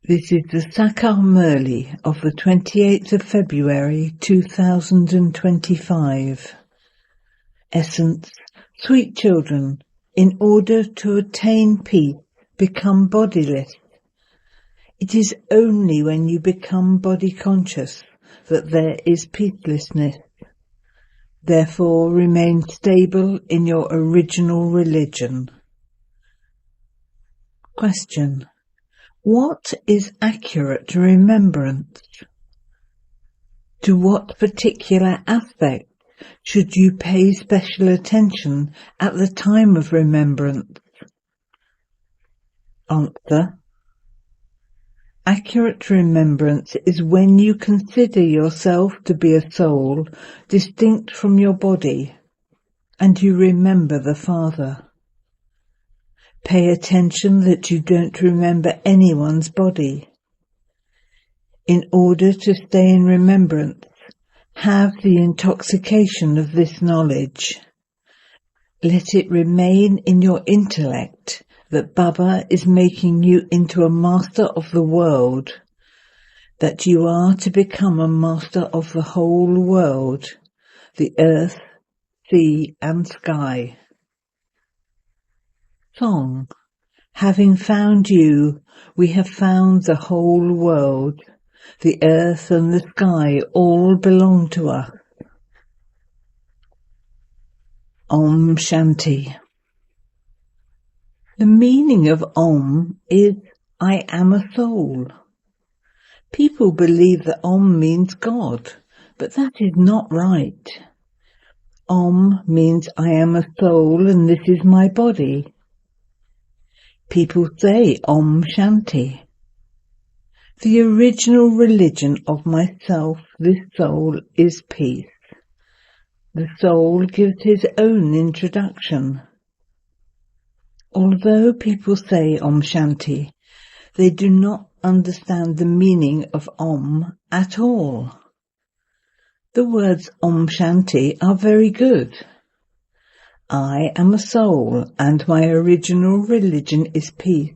This is the Sakar Murli of the 28th of February 2025. Essence: sweet children, in order to attain peace, become bodiless. It is only when you become body conscious that there is peacelessness. Therefore, remain stable in your original religion. Question: what is accurate remembrance? To what particular aspect should you pay special attention at the time of remembrance? Answer: accurate remembrance is when you consider yourself to be a soul distinct from your body, and you remember the Father. Pay attention that you don't remember anyone's body. In order to stay in remembrance, have the intoxication of this knowledge. Let it remain in your intellect that Baba is making you into a master of the world, that you are to become a master of the whole world, the earth, sea and sky. Song: having found you, we have found the whole world. The earth and the sky all belong to us. Om Shanti. The meaning of Om is I am a soul. People believe that Om means God, but that is not right. Om means I am a soul and this is my body. People say Om Shanti. The original religion of myself, this soul, is peace. The soul gives his own introduction. Although people say Om Shanti, they do not understand the meaning of Om at all. The words Om Shanti are very good. I am a soul and my original religion is peace.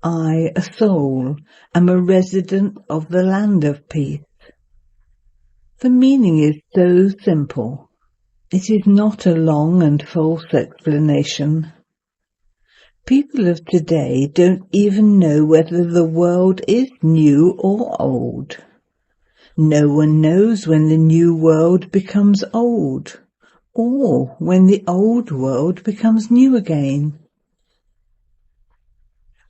I, a soul, am a resident of the land of peace. The meaning is so simple. It is not a long and false explanation. People of today don't even know whether the world is new or old. No one knows when the new world becomes old, or when the old world becomes new again.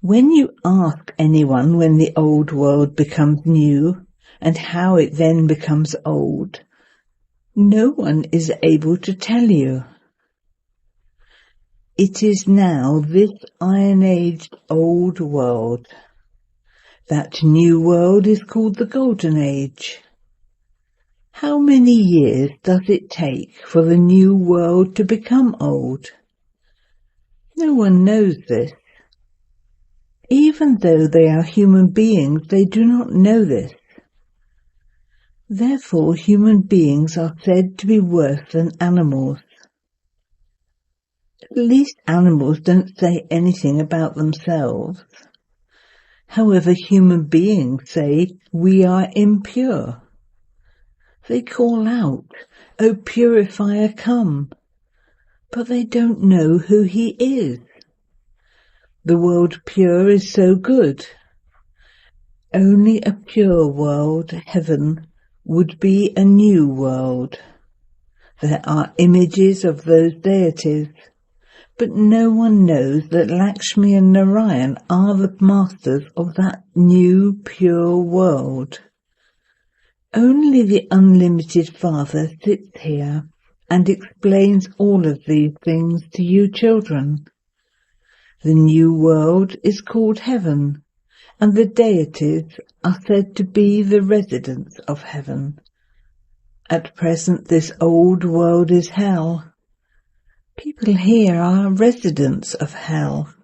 When you ask anyone when the old world becomes new and how it then becomes old, no one is able to tell you. It is now this iron-aged old world. That new world is called the Golden Age. How many years does it take for the new world to become old? No one knows this. Even though they are human beings, they do not know this. Therefore, human beings are said to be worse than animals. At least animals don't say anything about themselves. However, human beings say, we are impure. They call out, O purifier, come, but they don't know who he is. The world pure is so good. Only a pure world, heaven, would be a new world. There are images of those deities, but no one knows that Lakshmi and Narayan are the masters of that new pure world. Only the unlimited Father sits here and explains all of these things to you children. The new world is called heaven, and the deities are said to be the residents of heaven. At present this old world is hell. People here are residents of hell.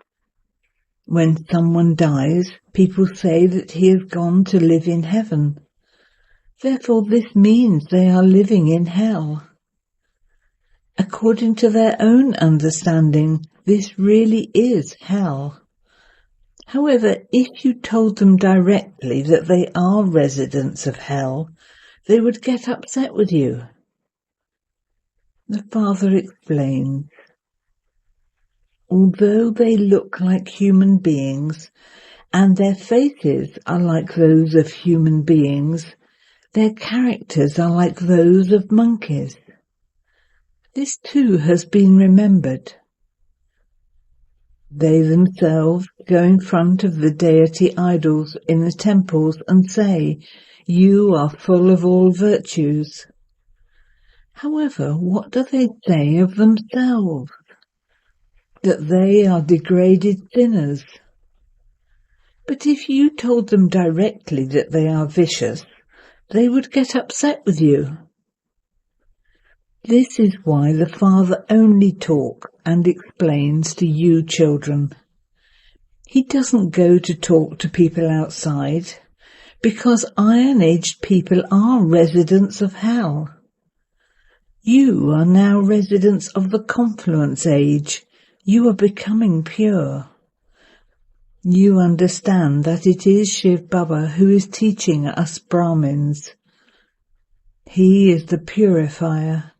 When someone dies, people say that he has gone to live in heaven. Therefore this means they are living in hell. According to their own understanding, this really is hell. However, if you told them directly that they are residents of hell, they would get upset with you. The father explains, although they look like human beings and their faces are like those of human beings, their characters are like those of monkeys. This too has been remembered. They themselves go in front of the deity idols in the temples and say, "You are full of all virtues." However, what do they say of themselves? That they are degraded sinners. But if you told them directly that they are vicious, they would get upset with you. This is why the Father only talks and explains to you children. He doesn't go to talk to people outside, because Iron-Aged people are residents of hell. You are now residents of the Confluence Age. You are becoming pure. You understand that it is Shiv Baba who is teaching us Brahmins. He is the purifier.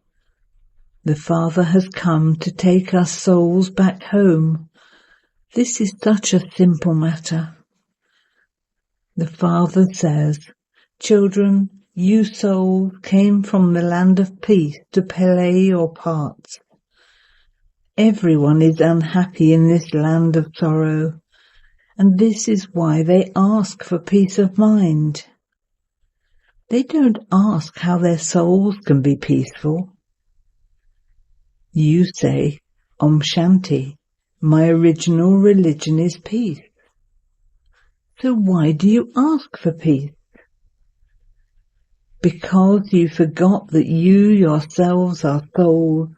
The Father has come to take us souls back home. This is such a simple matter. The Father says, "Children, you souls came from the land of peace to play your parts. Everyone is unhappy in this land of sorrow, and this is why they ask for peace of mind. They don't ask how their souls can be peaceful. You say, Om Shanti, my original religion is peace. So why do you ask for peace? Because you forgot that you yourselves are souls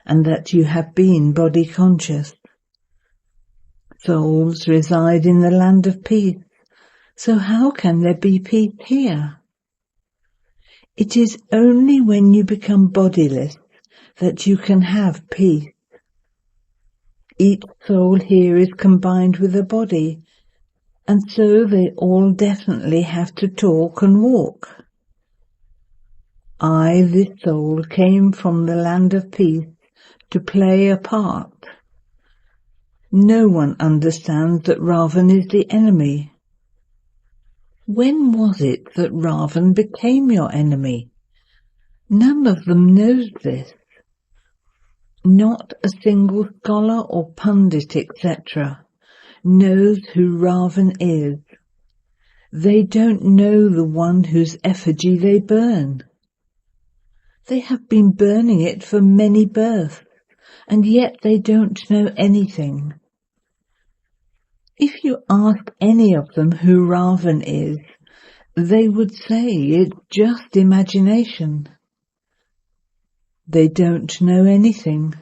and that you have been body conscious. Souls reside in the land of peace, so how can there be peace here? It is only when you become bodiless that you can have peace. Each soul here is combined with a body, and so they all definitely have to talk and walk. I, this soul, came from the land of peace to play a part. No one understands that Ravan is the enemy. When was it that Ravan became your enemy? None of them knows this. Not a single scholar or pundit, etc., knows who Ravan is. They don't know the one whose effigy they burn. They have been burning it for many births, and yet they don't know anything. If you ask any of them who Ravan is, they would say it's just imagination. They don't know anything,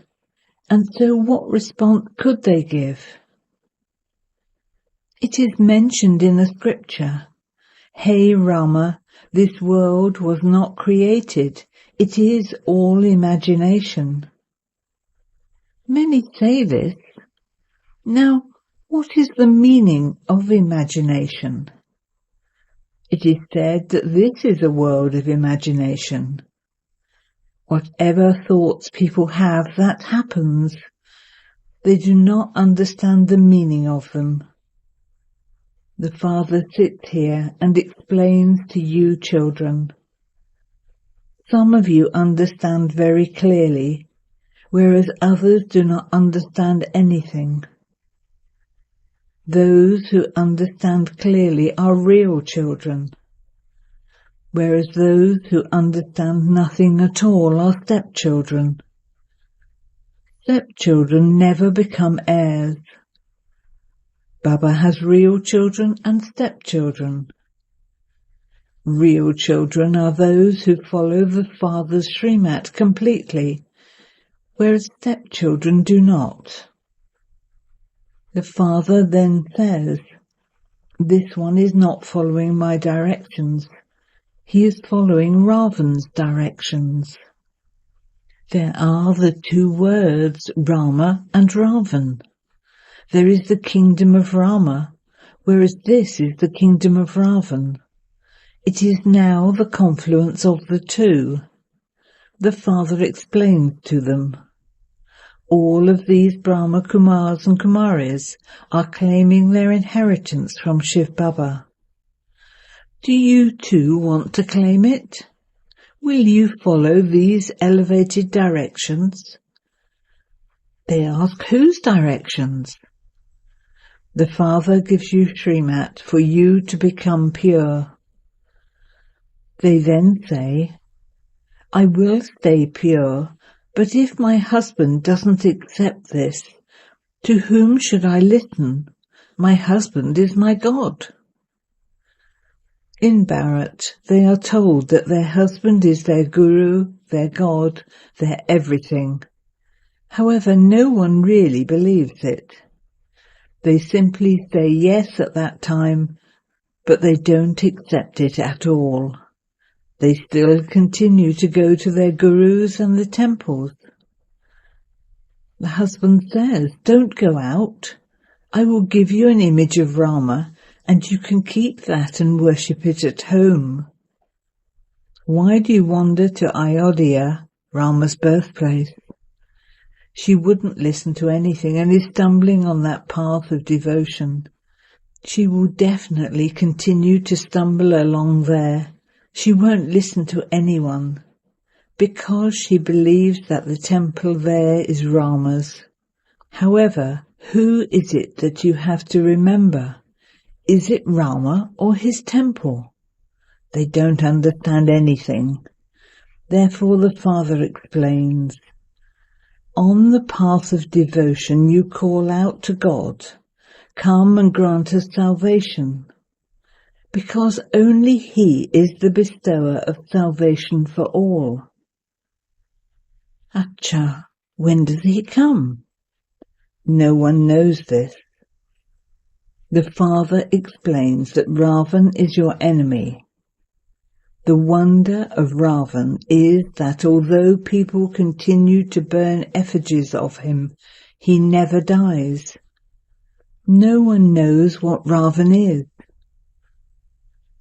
and so what response could they give? It is mentioned in the scripture, "Hey Rama, this world was not created, it is all imagination." Many say this. Now, what is the meaning of imagination? It is said that this is a world of imagination. Whatever thoughts people have, that happens. They do not understand the meaning of them. The Father sits here and explains to you children. Some of you understand very clearly, whereas others do not understand anything. Those who understand clearly are real children, whereas those who understand nothing at all are stepchildren. Stepchildren never become heirs. Baba has real children and stepchildren. Real children are those who follow the Father's Srimat completely, whereas stepchildren do not. The Father then says, "This one is not following my directions. He is following Ravan's directions." There are the two words, Rama and Ravan. There is the kingdom of Rama, whereas this is the kingdom of Ravan. It is now the confluence of the two. The father explains to them. All of these Brahma Kumars and Kumaris are claiming their inheritance from Shiv Baba. Do you too want to claim it? Will you follow these elevated directions? They ask whose directions? The Father gives you Srimat for you to become pure. They then say, I will stay pure, but if my husband doesn't accept this, to whom should I listen? My husband is my God. In Bharat, they are told that their husband is their guru, their God, their everything. However, no one really believes it. They simply say yes at that time, but they don't accept it at all. They still continue to go to their gurus and the temples. The husband says, don't go out. I will give you an image of Rama, and you can keep that and worship it at home. Why do you wander to Ayodhya, Rama's birthplace? She wouldn't listen to anything and is stumbling on that path of devotion. She will definitely continue to stumble along there. She won't listen to anyone because she believes that the temple there is Rama's. However, who is it that you have to remember? Is it Rama or his temple? They don't understand anything. Therefore the Father explains, on the path of devotion you call out to God, come and grant us salvation, because only He is the bestower of salvation for all. Acha, when does He come? No one knows this. The Father explains that Ravan is your enemy. The wonder of Ravan is that although people continue to burn effigies of him, he never dies. No one knows what Ravan is.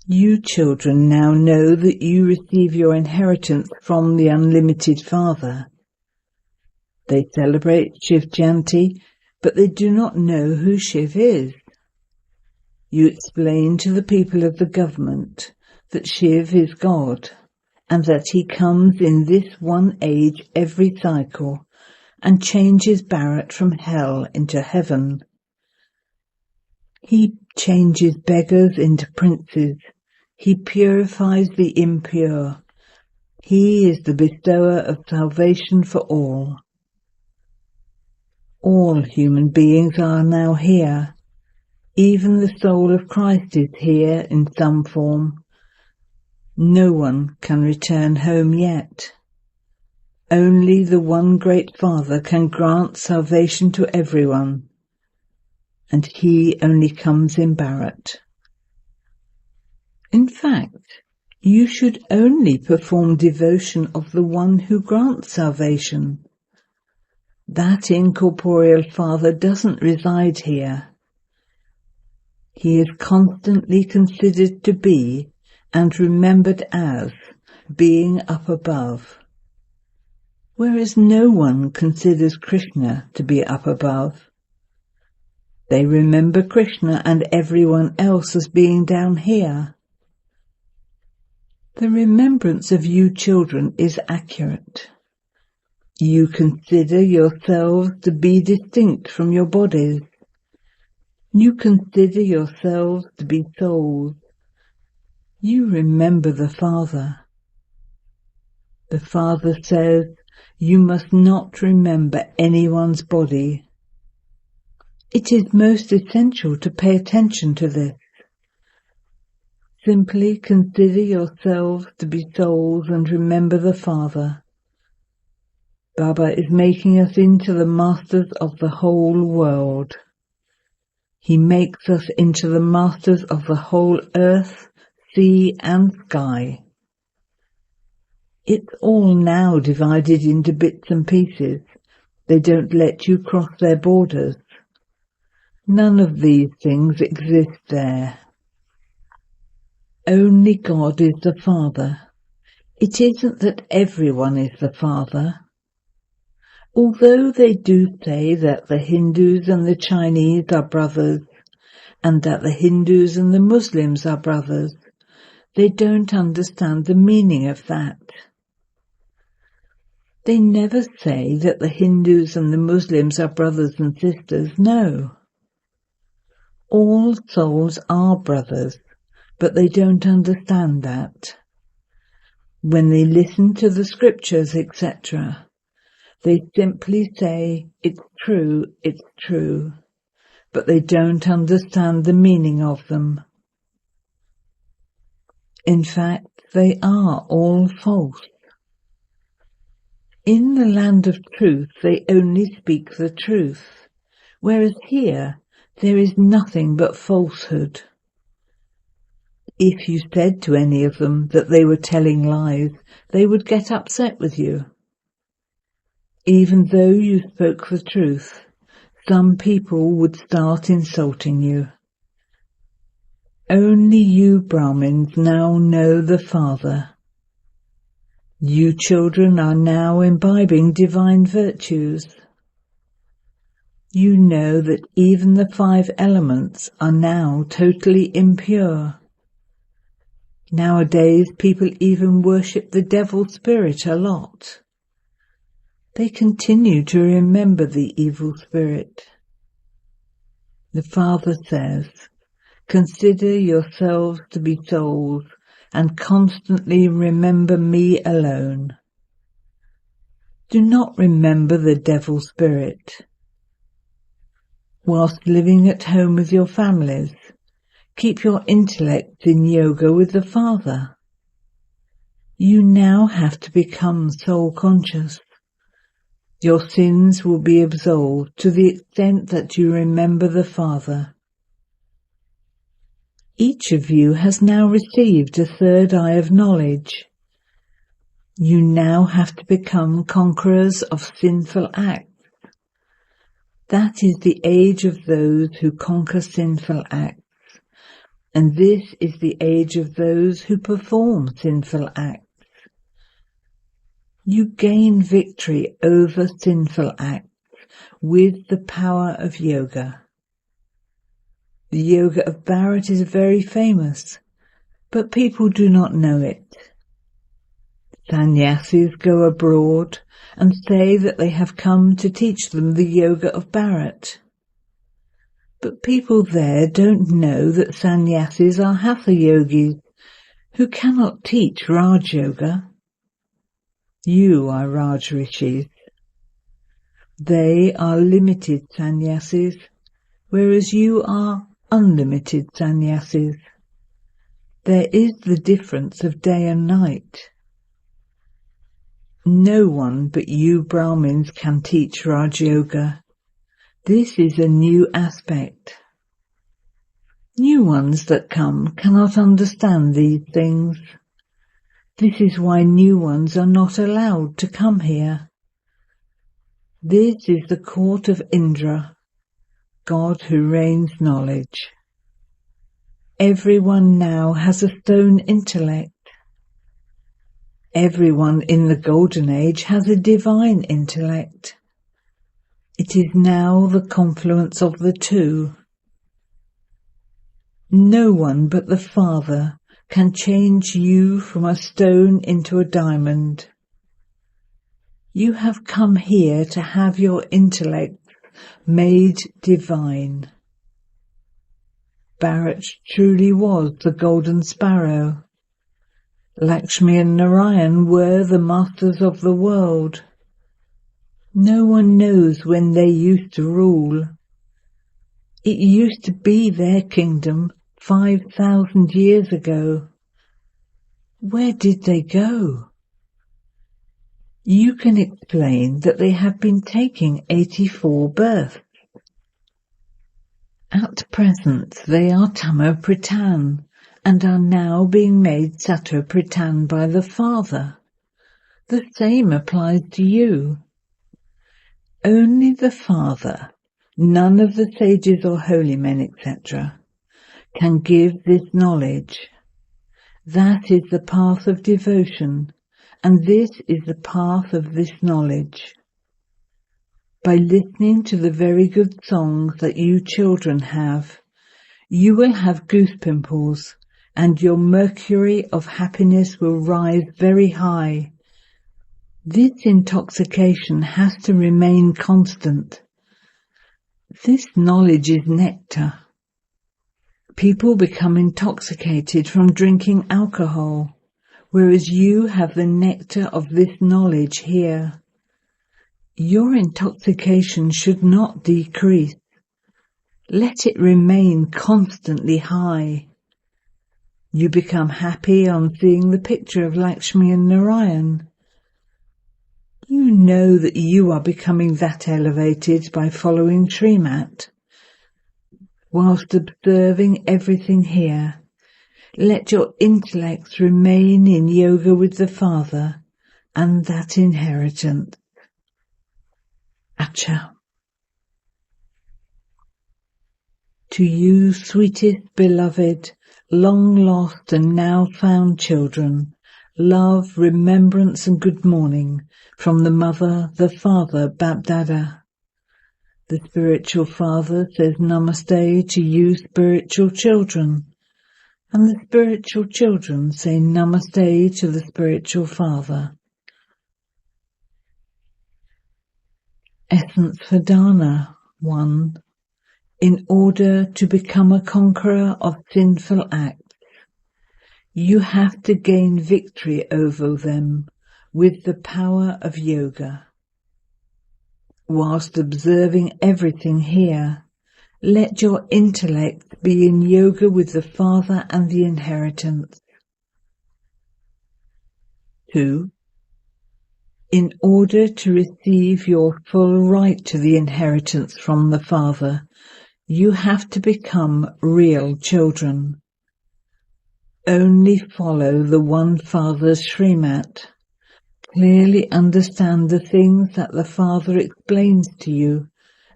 You children now know that you receive your inheritance from the unlimited Father. They celebrate Shiv Janti, but they do not know who Shiv is. You explain to the people of the government that Shiv is God, and that he comes in this one age every cycle and changes Bharat from hell into heaven. He changes beggars into princes. He purifies the impure. He is the bestower of salvation for all. All human beings are now here. Even the soul of Christ is here in some form. No one can return home yet. Only the one great Father can grant salvation to everyone, and He only comes in Bharat. In fact, you should only perform devotion of the one who grants salvation. That incorporeal Father doesn't reside here. He is constantly considered to be and remembered as being up above, whereas no one considers Krishna to be up above. They remember Krishna and everyone else as being down here. The remembrance of you children is accurate. You consider yourselves to be distinct from your bodies. You consider yourselves to be souls. You remember the Father. The Father says, you must not remember anyone's body. It is most essential to pay attention to this. Simply consider yourselves to be souls and remember the Father. Baba is making us into the masters of the whole world. He makes us into the masters of the whole earth, sea and sky. It's all now divided into bits and pieces. They don't let you cross their borders. None of these things exist there. Only God is the Father. It isn't that everyone is the Father. Although they do say that the Hindus and the Chinese are brothers, and that the Hindus and the Muslims are brothers, they don't understand the meaning of that. They never say that the Hindus and the Muslims are brothers and sisters, no. All souls are brothers, but they don't understand that. When they listen to the scriptures, etc., they simply say, it's true, but they don't understand the meaning of them. In fact, they are all false. In the land of truth, they only speak the truth, whereas here, there is nothing but falsehood. If you said to any of them that they were telling lies, they would get upset with you. Even though you spoke the truth, some people would start insulting you. Only you Brahmins now know the Father. You children are now imbibing divine virtues. You know that even the 5 elements are now totally impure. Nowadays, people even worship the devil spirit a lot. They continue to remember the evil spirit. The Father says, consider yourselves to be souls and constantly remember me alone. Do not remember the devil spirit. Whilst living at home with your families, keep your intellect in yoga with the Father. You now have to become soul conscious. Your sins will be absolved to the extent that you remember the Father. Each of you has now received a 3rd eye of knowledge. You now have to become conquerors of sinful acts. That is the age of those who conquer sinful acts, and this is the age of those who perform sinful acts. You gain victory over sinful acts with the power of yoga. The yoga of Bharat is very famous, but people do not know it. Sannyasis go abroad and say that they have come to teach them the yoga of Bharat. But people there don't know that sannyasis are hatha yogis who cannot teach Raj Yoga. You are Raj Rishis. They are limited sannyasis, whereas you are unlimited sannyasis. There is the difference of day and night. No one but you Brahmins can teach Raj Yoga. This is a new aspect. New ones that come cannot understand these things. This is why new ones are not allowed to come here. This is the court of Indra, God who rains knowledge. Everyone now has a stone intellect. Everyone in the Golden Age has a divine intellect. It is now the confluence of the two. No one but the Father can change you from a stone into a diamond. You have come here to have your intellect made divine. Bharat truly was the golden sparrow. Lakshmi and Narayan were the masters of the world. No one knows when they used to rule. It used to be their kingdom 5,000 years ago. Where did they go? You can explain that they have been taking 84 births. At present they are Tamo Pradhan and are now being made Sato Pradhan by the Father. The same applies to you. Only the Father, None of the sages or holy men, etc., can give this knowledge. That is the path of devotion, and this is the path of this knowledge. By listening to the very good songs that you children have, you will have goose pimples, and your mercury of happiness will rise very high. This intoxication has to remain constant. This knowledge is nectar. People become intoxicated from drinking alcohol, whereas you have the nectar of this knowledge here. Your intoxication should not decrease. Let it remain constantly high. You become happy on seeing the picture of Lakshmi and Narayan. You know that you are becoming that elevated by following Srimat. Whilst observing everything here, let your intellects remain in yoga with the Father and that inheritance. Acha. To you, sweetest beloved, long lost and now found children, love, remembrance and good morning from the Mother, the Father, Bapdada. The spiritual father says namaste to you spiritual children, and the spiritual children say namaste to the spiritual father. Essence for Dana 1. In order to become a conqueror of sinful acts, you have to gain victory over them with the power of yoga. Whilst observing everything here, let your intellect be in yoga with the Father and the inheritance. 2. In order to receive your full right to the inheritance from the Father, you have to become real children. Only follow the one Father's Srimat. Clearly understand the things that the Father explains to you,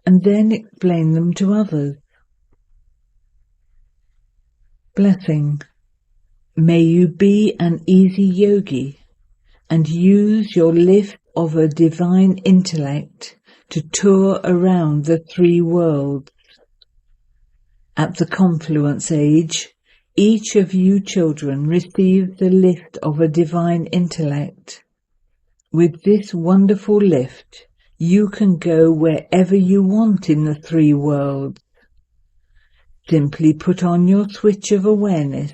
and then explain them to others. Blessing. May you be an easy yogi and use your lift of a divine intellect to tour around the 3 worlds. At the confluence age, each of you children receives the lift of a divine intellect. With this wonderful lift, you can go wherever you want in the 3 worlds. Simply put on your switch of awareness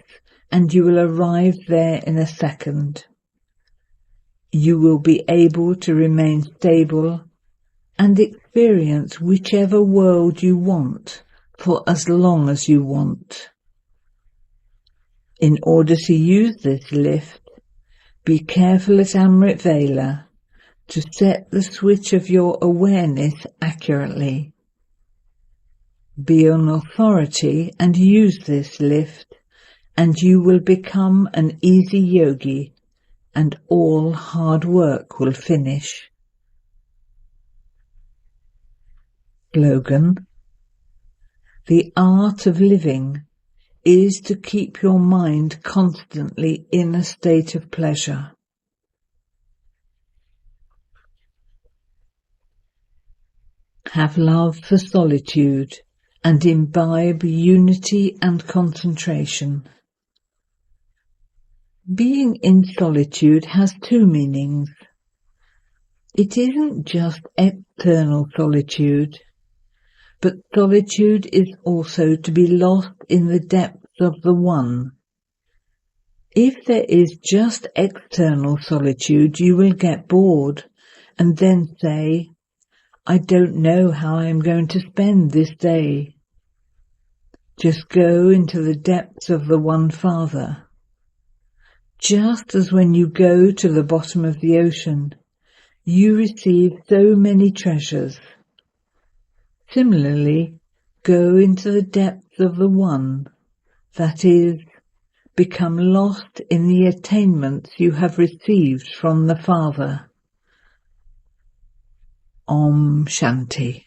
and you will arrive there in a second. You will be able to remain stable and experience whichever world you want for as long as you want. In order to use this lift, be careful at Amrit Vela to set the switch of your awareness accurately. Be an authority and use this lift, and you will become an easy yogi, and all hard work will finish. Slogan. The art of living is to keep your mind constantly in a state of pleasure. Have love for solitude and imbibe unity and concentration. Being in solitude has 2 meanings. It isn't just external solitude, but solitude is also to be lost in the depths of the One. If there is just external solitude, you will get bored and then say, I don't know how I am going to spend this day. Just go into the depths of the One Father. Just as when you go to the bottom of the ocean, you receive so many treasures. Similarly, go into the depths of the One, that is, become lost in the attainments you have received from the Father. Om Shanti.